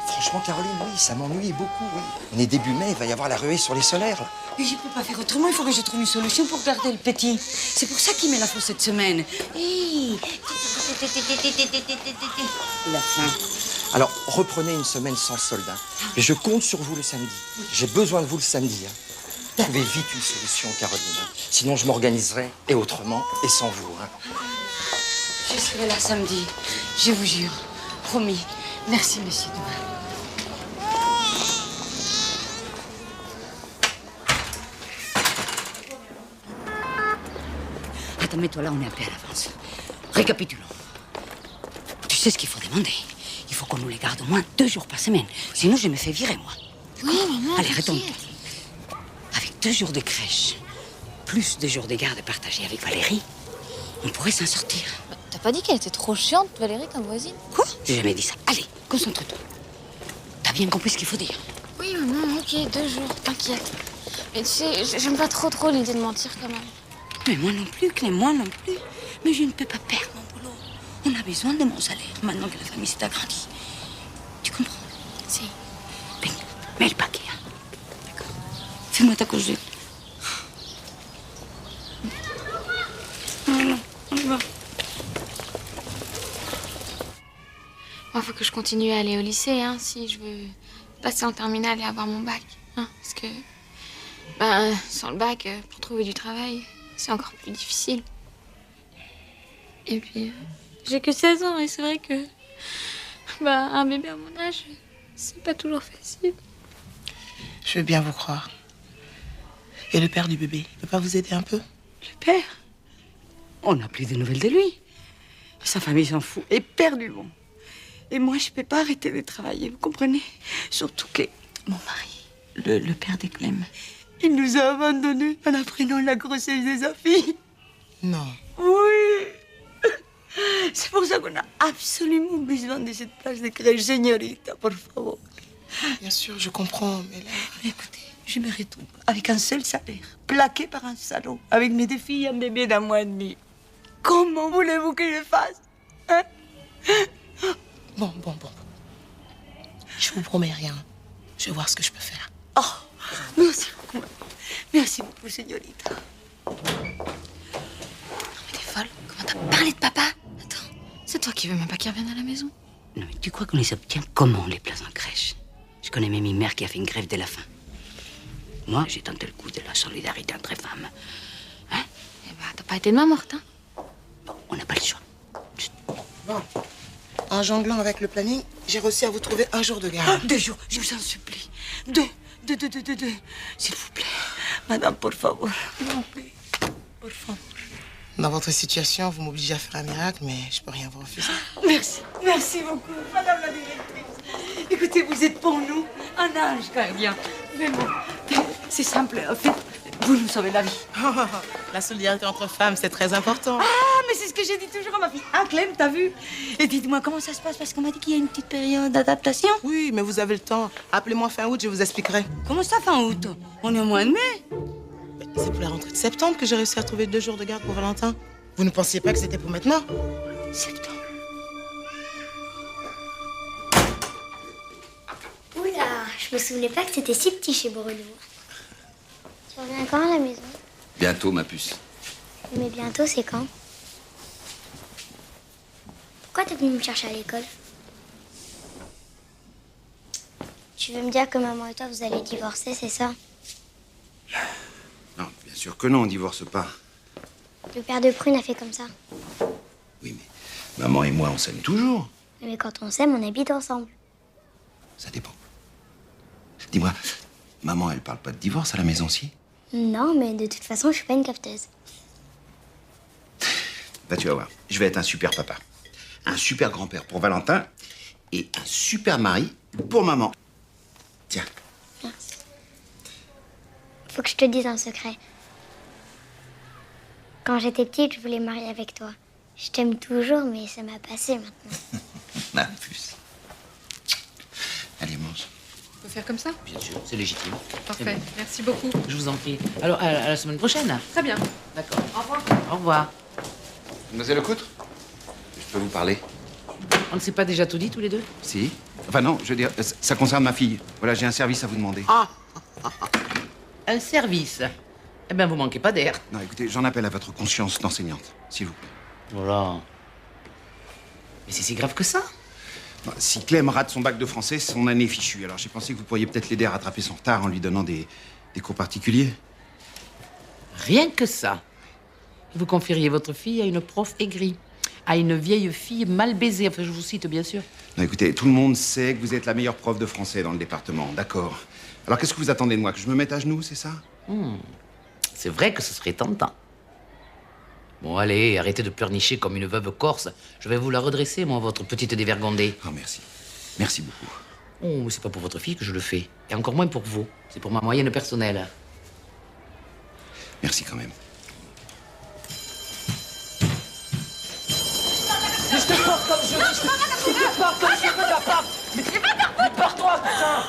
Franchement, Caroline, oui, ça m'ennuie beaucoup, oui. On est début mai, il va y avoir la ruée sur les solaires, là. Mais je peux pas faire autrement, il faut que je trouve une solution pour garder le petit. C'est pour ça qu'il met la fausse cette semaine. Hey. La fin. Alors, reprenez une semaine sans solde, hein. Et je compte sur vous le samedi. J'ai besoin de vous le samedi, hein. Trouvez vite une solution, Caroline. Hein. Sinon, je m'organiserai, et autrement, et sans vous, hein. Je serai là samedi, je vous jure. Promis. Merci, monsieur Dumas. Attends, mets-toi là, on est un peu à l'avance. Récapitulons. Tu sais ce qu'il faut demander. Il faut qu'on nous les garde au moins 2 jours par semaine. Sinon, je me fais virer, moi. Oui, maman. Allez, retourne. Avec 2 jours de crèche, plus 2 jours de garde partagés avec Valérie, on pourrait s'en sortir. T'as pas dit qu'elle était trop chiante, Valérie, comme voisine? Quoi? J'ai jamais dit ça. Allez, concentre-toi. T'as bien compris ce qu'il faut dire? Oui, maman, ok, 2 jours, t'inquiète. Mais tu sais, j'aime pas trop l'idée de mentir quand même. Mais moi non plus, Clem, moi non plus. Mais je ne peux pas perdre mon boulot. On a besoin de mon salaire, maintenant que la famille s'est agrandie. Tu comprends? Si. Ben, mets le paquet, hein. D'accord. Fais-moi ta couche. Non, on y va. Moi, faut que je continue à aller au lycée, hein, si je veux passer en terminale et avoir mon bac. Hein, parce que, sans le bac, pour trouver du travail, c'est encore plus difficile. Et puis, j'ai que 16 ans et c'est vrai que, un bébé à mon âge, c'est pas toujours facile. Je veux bien vous croire. Et le père du bébé, il peut pas vous aider un peu? Le père? On n'a plus de nouvelles de lui. Sa famille s'en fout éperdument. Et moi, je peux pas arrêter de travailler, vous comprenez? Surtout que mon mari, le père de Clem, il nous a abandonnés en apprenant la grossesse de sa fille. Non. Oui. C'est pour ça qu'on a absolument besoin de cette place de crèche, señorita, por favor. Bien sûr, je comprends, mais là... Écoutez, je me retrouve avec un seul salaire, plaqué par un salaud, avec mes 2 filles et un bébé d'1 mois et demi. Comment voulez-vous que je fasse, hein? Bon. Je vous promets rien. Je vais voir ce que je peux faire. Oh, merci beaucoup. Merci beaucoup, señorita. Non, mais t'es folle. Comment t'as parlé de papa? Attends, c'est toi qui veux même pas qu'il revienne à la maison? Non, mais tu crois qu'on les obtient comment, les places en crèche? Je connais même une mère qui a fait une grève de la faim. Moi, j'ai tenté le coup de la solidarité entre femmes. Hein? Eh t'as pas été de main morte, hein? On n'a pas le choix. Bon. En jonglant avec le planning, j'ai réussi à vous trouver un jour de garde. Ah, 2 jours, je vous en supplie. 2. S'il vous plaît. Madame, por favor. Non, por favor. Dans votre situation, vous m'obligez à faire un miracle, mais je peux rien vous refuser. Merci beaucoup, Madame la directrice. Écoutez, vous êtes pour nous un ange gardien. Vraiment. C'est simple, en fait, vous nous sauvez la vie. La solidarité entre femmes, c'est très important. Ah, mais c'est ce que j'ai dit toujours à ma fille. Ah, Clem, t'as vu? Et dites-moi, comment ça se passe? Parce qu'on m'a dit qu'il y a une petite période d'adaptation. Oui, mais vous avez le temps. Appelez-moi fin août, je vous expliquerai. Comment ça, fin août? On est au mois de mai. C'est pour la rentrée de septembre que j'ai réussi à trouver 2 jours de garde pour Valentin. Vous ne pensiez pas que c'était pour maintenant? Septembre. Oula, je me souvenais pas que c'était si petit chez Bruno. Tu reviens quand à la maison? Bientôt, ma puce. Mais bientôt, c'est quand? Pourquoi t'es venu me chercher à l'école? Tu veux me dire que maman et toi, vous allez divorcer, c'est ça? Non, bien sûr que non, on divorce pas. Le père de Prune a fait comme ça. Maman et moi, on s'aime toujours. Mais quand on s'aime, on habite ensemble. Ça dépend. Dis-moi, maman, elle parle pas de divorce à la maison, si? Non, mais de toute façon, je suis pas une cafeteuse. Bah, tu vas voir, je vais être un super papa. Un super grand-père pour Valentin et un super mari pour maman. Tiens. Merci. Faut que je te dise un secret. Quand j'étais petite, je voulais me marier avec toi. Je t'aime toujours, mais ça m'a passé maintenant. Ma puce. Allez, mange. On peut faire comme ça? Bien sûr, c'est légitime. Parfait, merci beaucoup. Je vous en prie. Alors, à la semaine prochaine. Très bien. D'accord. Au revoir. Au revoir. Mademoiselle Lecoutre, je peux vous parler? On ne s'est pas déjà tout dit, tous les deux? Si. Enfin non, je veux dire, ça concerne ma fille. Voilà, j'ai un service à vous demander. Ah! Un service? Eh bien, vous manquez pas d'air. Non, écoutez, j'en appelle à votre conscience d'enseignante, s'il vous plaît. Voilà. Mais c'est si grave que ça? Bon, si Clem rate son bac de français, son année est fichue. Alors j'ai pensé que vous pourriez peut-être l'aider à rattraper son retard en lui donnant des cours particuliers. Rien que ça. Vous confieriez votre fille à une prof aigrie, à une vieille fille mal baisée. Enfin, je vous cite, bien sûr. Non, écoutez, tout le monde sait que vous êtes la meilleure prof de français dans le département, d'accord. Alors qu'est-ce que vous attendez de moi? Que je me mette à genoux, c'est ça? C'est vrai que ce serait tentant. Bon, allez, arrêtez de pleurnicher comme une veuve corse. Je vais vous la redresser, moi, votre petite dévergondée. Oh, merci. Merci beaucoup. Oh, mais c'est pas pour votre fille que je le fais. Et encore moins pour vous. C'est pour ma moyenne personnelle. Merci quand même. Mais je te porte comme je veux, je te porte comme je veux, papa. Mais pars-toi, putain.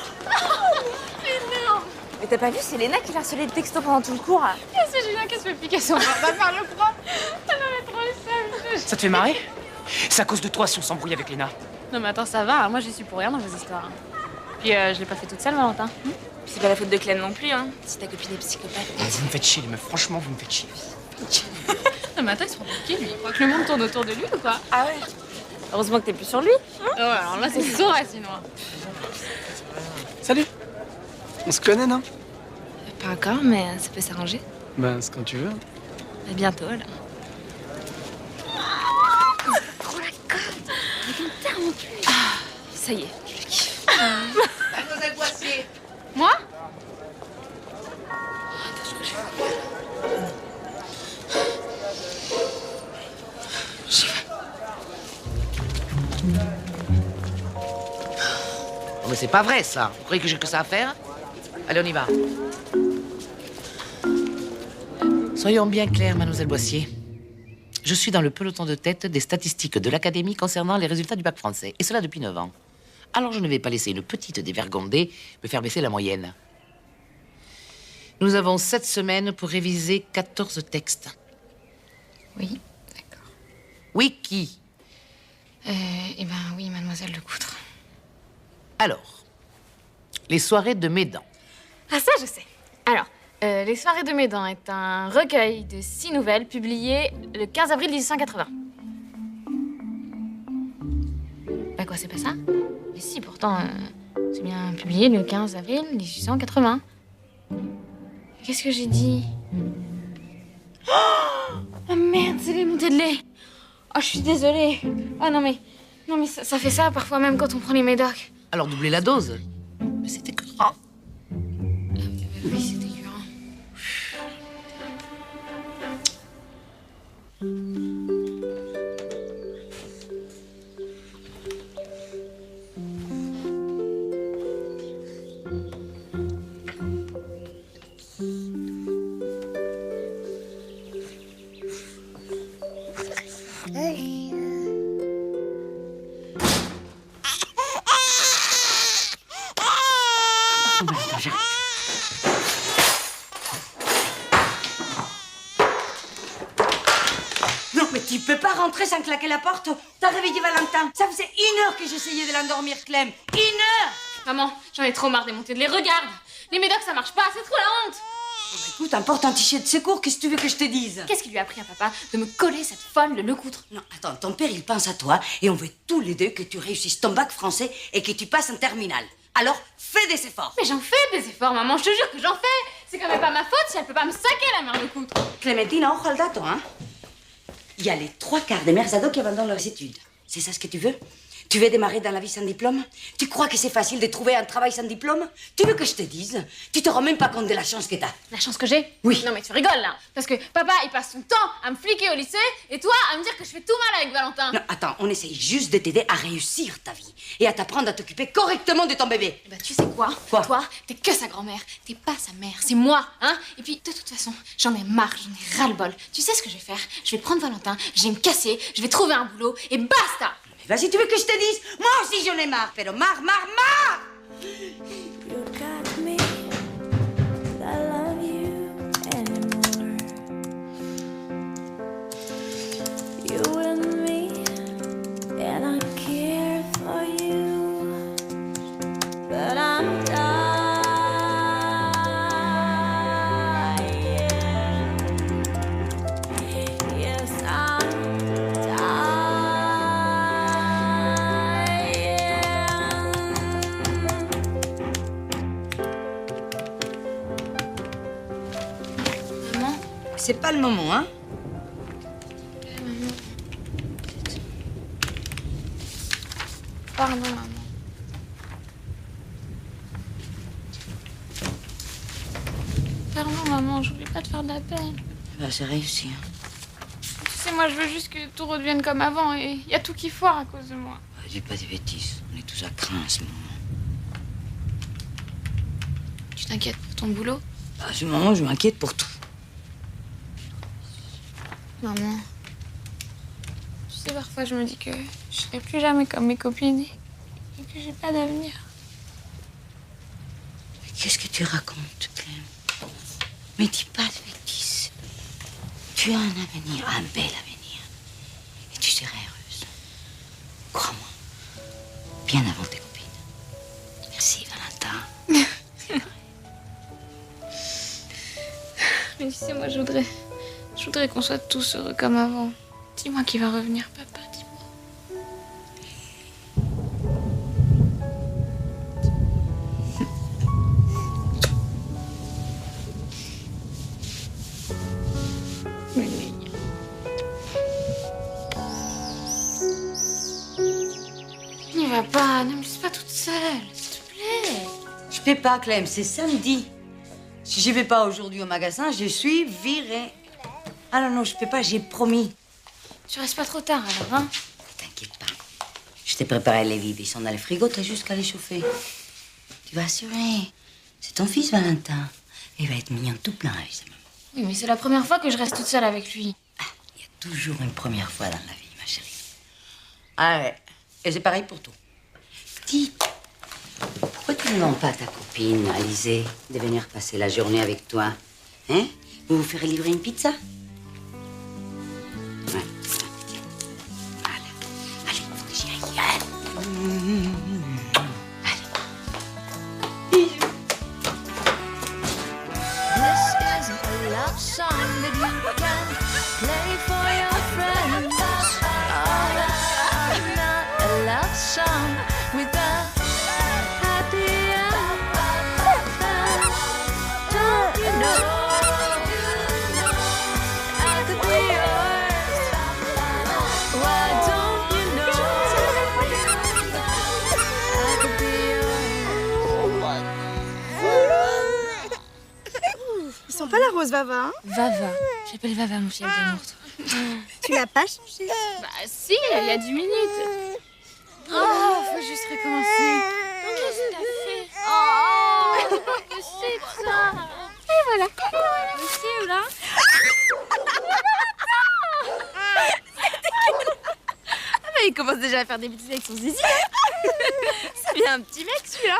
Énorme. Mais t'as pas vu, c'est Léna qui l'a harcelé de texto pendant tout le cours. C'est Julien qui se fait piquer son bras par le prof. Elle en est trop le seum. Ça te fait marrer? C'est à cause de toi si on s'embrouille avec Léna. Non mais attends, ça va, moi j'y suis pour rien dans vos histoires. Puis je l'ai pas fait toute seule, Valentin. Puis c'est pas la faute de Clem non plus, hein. Si ta copine est psychopathe. Vous me faites chier, les meufs. Franchement, vous me faites chier. Non mais attends, il se prend pour qui, lui? Il croit que le monde tourne autour de lui ou quoi? Ah ouais? Heureusement que t'es plus sur lui. Oh, alors là, c'est saurait sinon. Salut. On se connaît, non? Pas encore, mais ça peut s'arranger. Ben, c'est quand tu veux. À bientôt, là. Trop la cote. Avec une terre en plus. Ça y est, je le kiffe. Mademoiselle Boissier. Moi? Oh, mais c'est pas vrai, ça. Vous croyez que j'ai que ça à faire? Allez, on y va. Soyons bien clairs, mademoiselle Boissier. Je suis dans le peloton de tête des statistiques de l'Académie concernant les résultats du bac français. Et cela depuis 9 ans. Alors je ne vais pas laisser une petite dévergondée me faire baisser la moyenne. Nous avons 7 semaines pour réviser 14 textes. Oui, d'accord. Oui, qui? Eh ben oui, mademoiselle Lecoutre. Alors, les soirées de Médan. Ah ça, je sais. Alors, Les soirées de Médan est un recueil de 6 nouvelles publiées le 15 avril 1880. Bah quoi, c'est pas ça? Mais si, pourtant, c'est bien publié le 15 avril 1880. Qu'est-ce que j'ai dit? Ah merde, c'est les montées de lait. Oh, je suis désolée. Oh non mais ça fait ça parfois même quand on prend les médocs. Alors doublez la dose. Mais c'était grand. Oui, c'est écœurant. Non, mais tu peux pas rentrer sans claquer la porte. T'as réveillé Valentin. Ça faisait 1 heure que j'essayais de l'endormir, Clem. 1 heure. Maman, j'en ai trop marre des montées de lait. Regarde, les médocs ça marche pas, c'est trop la honte. Bon, bah, écoute, importe un t-shirt de secours, qu'est-ce que tu veux que je te dise? Qu'est-ce qui lui a pris à papa de me coller cette folle de Lecoutre? Non, attends, ton père, il pense à toi et on veut tous les deux que tu réussisses ton bac français et que tu passes en terminale. Alors, fais des efforts. Mais j'en fais des efforts, maman, je te jure que j'en fais. C'est quand même pas ma faute si elle peut pas me saquer la mère Lecoutre. Clémentine, ojo al dato, hein? Il y a les 3/4 des mères ados qui abandonnent leurs études. C'est ça ce que tu veux? Tu veux démarrer dans la vie sans diplôme? Tu crois que c'est facile de trouver un travail sans diplôme? Tu veux que je te dise? Tu te rends même pas compte de la chance que t'as. La chance que j'ai? Oui. Non mais tu rigoles là. Parce que papa il passe son temps à me fliquer au lycée et toi à me dire que je fais tout mal avec Valentin. Non, attends, on essaye juste de t'aider à réussir ta vie et à t'apprendre à t'occuper correctement de ton bébé. Bah tu sais quoi? Quoi? Toi, t'es que sa grand-mère. T'es pas sa mère, c'est moi, hein? Et puis de toute façon, j'en ai marre, j'en ai ras-le-bol. Tu sais ce que je vais faire? Je vais prendre Valentin, je vais me casser, je vais trouver un boulot et basta! Vas-y, tu veux que je te dise? Moi aussi j'en ai marre, pero marre! You got me, I love you anymore. You and me, and I care for you, but I'm dying. Yes, I'm C'est pas le moment, hein? Pardon, maman. Pardon, maman, je voulais pas te faire de la peine. Bah, c'est réussi, hein? Tu sais, moi, je veux juste que tout redevienne comme avant et y a tout qui foire à cause de moi. Dis pas des bêtises, on est tous à craindre en ce moment. Tu t'inquiètes pour ton boulot? À ce moment, je m'inquiète pour tout. Maman, tu sais, parfois je me dis que je serai plus jamais comme mes copines et que j'ai pas d'avenir. Qu'est-ce que tu racontes, Clem? Mais dis pas de bêtises. Tu as un avenir, un bel avenir. Et tu seras heureuse. Crois-moi. Bien avant tes copines. Merci, Valentin. Mais tu sais, moi, je voudrais qu'on soit tous heureux comme avant. Dis-moi qui va revenir, papa, dis-moi. N'y va pas, ne me laisse pas toute seule, s'il te plaît. Je peux pas, Clem, c'est samedi. Si je vais pas aujourd'hui au magasin, je suis virée. Ah non, je peux pas, j'ai promis. Tu restes pas trop tard alors, hein? T'inquiète pas. Je t'ai préparé les vivres, ils sont dans le frigo, t'as juste qu'à les chauffer. Tu vas assurer. C'est ton fils, Valentin. Il va être mignon tout plein avec sa maman. Oui, mais c'est la première fois que je reste toute seule avec lui. Il y a toujours une première fois dans la vie, ma chérie. Ah ouais. Et c'est pareil pour toi. Dis, pourquoi tu ne demandes pas à ta copine, Alizée, de venir passer la journée avec toi? Hein? Vous ferez livrer une pizza? Ouais. Voilà. Allez, faut que j'y aille. Allez. This isn't a love song that you can play for your friends. Oh, not a love song with a happy end. Don't you know? Rose Vava, hein? Vava. J'appelle Vava mon fiel d'amour, toi. Tu l'as pas changé? Bah si, il y a 10 minutes. Oh, faut juste recommencer. Qu'est-ce que t'as fait? Oh, c'est pas possible ça. Et voilà. Possible, hein? Ah bah il commence déjà à faire des bêtises avec son zizi. Ça devient un petit mec celui-là.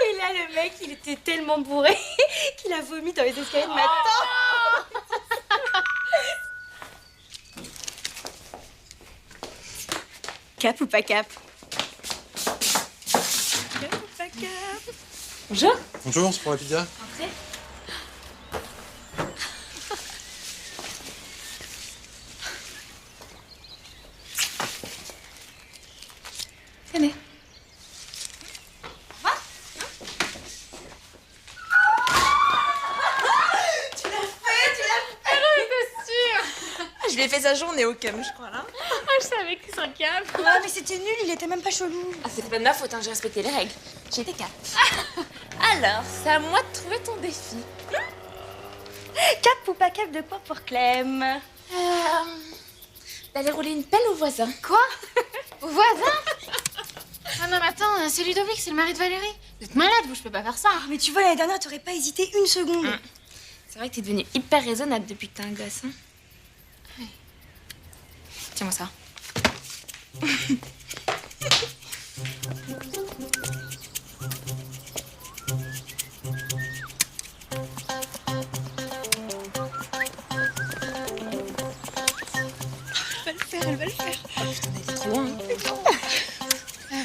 Et là, le mec, il était tellement bourré qu'il a vomi dans les escaliers de ma tante. Cap ou pas cap? Cap ou pas cap? Bonjour. Bonjour, c'est pour la pizza. Entrez. Tenez. Je lui ai fait sa journée au cum, je crois, là. Ah, je savais que c'est un cap. Ah, mais c'était nul, il était même pas chelou. Ah, c'était pas de ma faute, hein, j'ai respecté les règles. J'ai été cap. Alors, c'est à moi de trouver ton défi. Cap ou pas cap de quoi pour Clem? D'aller rouler une pelle au voisin. Quoi? Au voisin? Ah non, mais attends, c'est Ludovic, c'est le mari de Valérie. Vous êtes malade, vous, je peux pas faire ça. Ah, mais tu vois, l'année dernière, t'aurais pas hésité une seconde. C'est vrai que t'es devenu hyper raisonnable depuis que t'es un gosse, hein. Ouais. Tiens-moi ça. Elle va le faire. Oh putain, on était trop loin.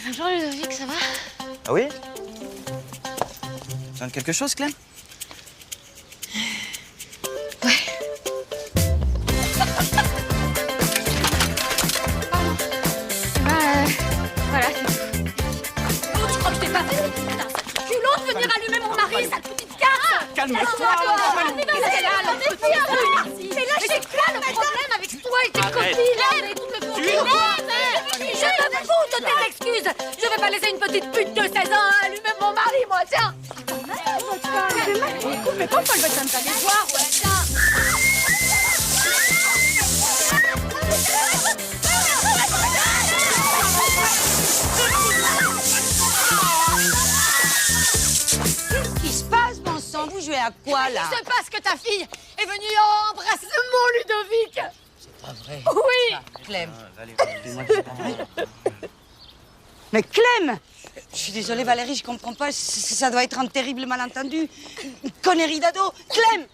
Bonjour Ludovic, ça va? Ah oui? Besoin de quelque chose, Clem? Voilà, c'est tout. Oh, tu crois que je t'ai pas fait? Putain, sacré culot de venir allumer mon mari, sale petite casse! Calme-toi, Qu'est-ce qu'elle a, l'autre petite? Mais là, c'est quoi le problème avec toi et tes copines? Je me fous de tes excuses! Je vais pas laisser une petite pute de 16 ans allumer mon mari, moi, tiens! Mais pourquoi elle veut t'en aller voir, ouais, tiens? Qu'est-ce qui se passe, bon sang? Vous jouez à quoi, là? Il se passe que ta fille est venue embrasser mon Ludovic! Pas vrai. Oui! Clem. Dis-moi que c'est pas vrai. Mais Clem! Je suis désolée, Valérie, je comprends pas. Ça doit être un terrible malentendu. Une connerie d'ado. Clem!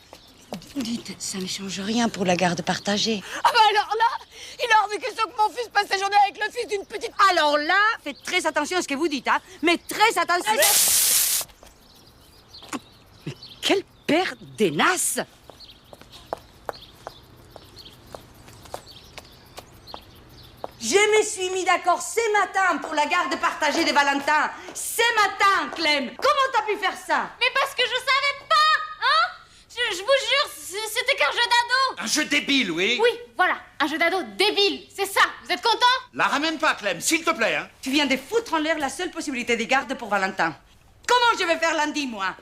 Dites, ça ne change rien pour la garde partagée. Ah bah alors là, il a hors de question que mon fils passe sa journée avec le fils d'une petite... Alors là, faites très attention à ce que vous dites, hein. Mais très attention. Mais quel père dénace! Je me suis mis d'accord ce matin pour la garde partagée de Valentin. Ce matin, Clem. Comment t'as pu faire ça? Mais parce que je savais pas, hein? Je vous jure, c'était qu'un jeu d'ado. Un jeu débile, oui? Oui, voilà, un jeu d'ado débile, c'est ça. Vous êtes content? La ramène pas, Clem, s'il te plaît, hein? Tu viens de foutre en l'air la seule possibilité de garde pour Valentin. Comment je vais faire lundi, moi?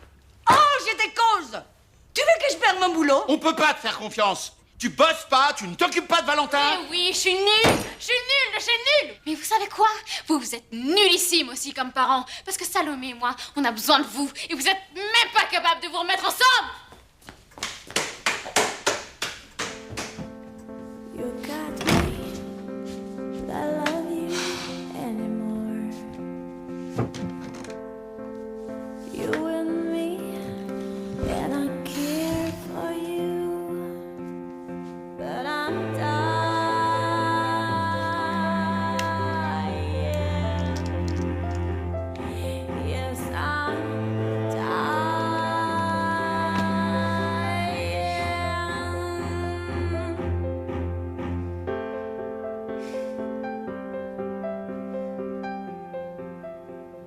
Oh, j'ai des causes! Tu veux que je perde mon boulot? On peut pas te faire confiance. Tu bosses pas, tu ne t'occupes pas de Valentin. Eh oui, je suis nulle. Mais vous savez quoi? Vous êtes nullissime aussi comme parents. Parce que Salomé et moi, on a besoin de vous. Et vous êtes même pas capable de vous remettre ensemble. You got me, I love you anymore. You and me, and I care for you, but I'm dying. Yes, I'm dying.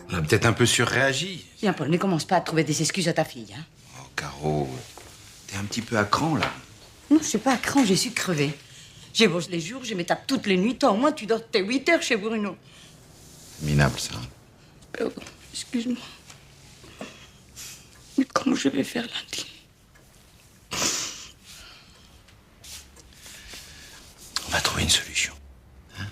On a peut-être un peu surréagi. Tiens, Paul, ne commence pas à trouver des excuses à ta fille, hein. Oh, Caro, t'es un petit peu à cran, là. Non, je suis pas à cran, je suis crevée. Je bosse les jours, je me tape toutes les nuits. Toi, au moins, tu dors tes 8 heures chez Bruno. Minable, ça. Pardon, excuse-moi. Mais comment je vais faire lundi? va trouver une solution. Hein?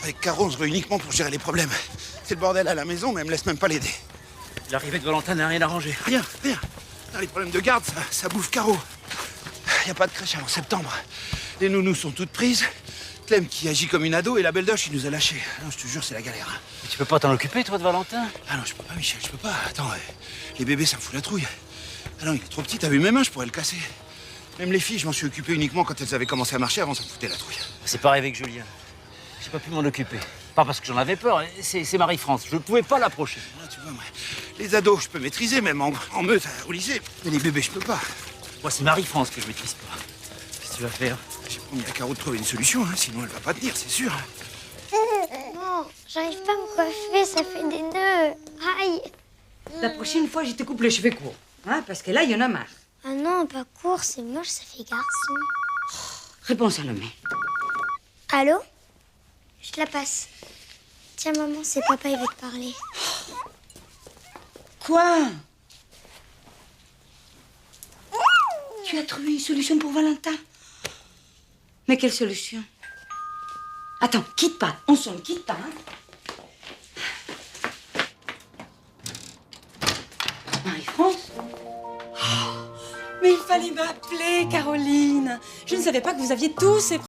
Avec Caro, on se voit uniquement pour gérer les problèmes. C'est le bordel à la maison, mais elle me laisse même pas l'aider. L'arrivée de Valentin n'a rien arrangé. Rien. Là, les problèmes de garde, ça bouffe Caro. Y a pas de crèche avant septembre. Les nounous sont toutes prises. Clem qui agit comme une ado et la belle doche, il nous a lâchés. Non, je te jure, c'est la galère. Mais tu peux pas t'en occuper, toi, de Valentin? Ah non, je peux pas, Michel, je peux pas. Attends, les bébés, ça me fout la trouille. Ah non, il est trop petit, t'as vu mes mains, je pourrais le casser. Même les filles, je m'en suis occupé uniquement quand elles avaient commencé à marcher, avant ça me foutait la trouille. C'est pareil avec Julien. J'ai pas pu m'en occuper. Pas parce que j'en avais peur, c'est Marie-France. Je pouvais pas l'approcher. Là, tu vois, moi, les ados, je peux maîtriser, même en meute, au lycée. Mais les bébés, je peux pas. Moi, c'est Marie-France que je maîtrise pas. Qu'est-ce que tu vas faire? J'ai promis à Caro de trouver une solution, hein, sinon elle va pas tenir, c'est sûr. Non, j'arrive pas à me coiffer, ça fait des nœuds. Aïe. La prochaine fois, je te coupe les cheveux courts. Hein, parce que là, il y en a marre. Ah non, pas court, c'est moche, ça fait garçon. Réponds, Salomé. Allô? Je te la passe. Tiens, maman, c'est papa, il veut te parler. Quoi? Tu as trouvé une solution pour Valentin? Mais quelle solution? Attends, quitte pas. On s'en quitte pas, hein? Marie-France? Mais il fallait m'appeler, Caroline. Je ne savais pas que vous aviez tous ces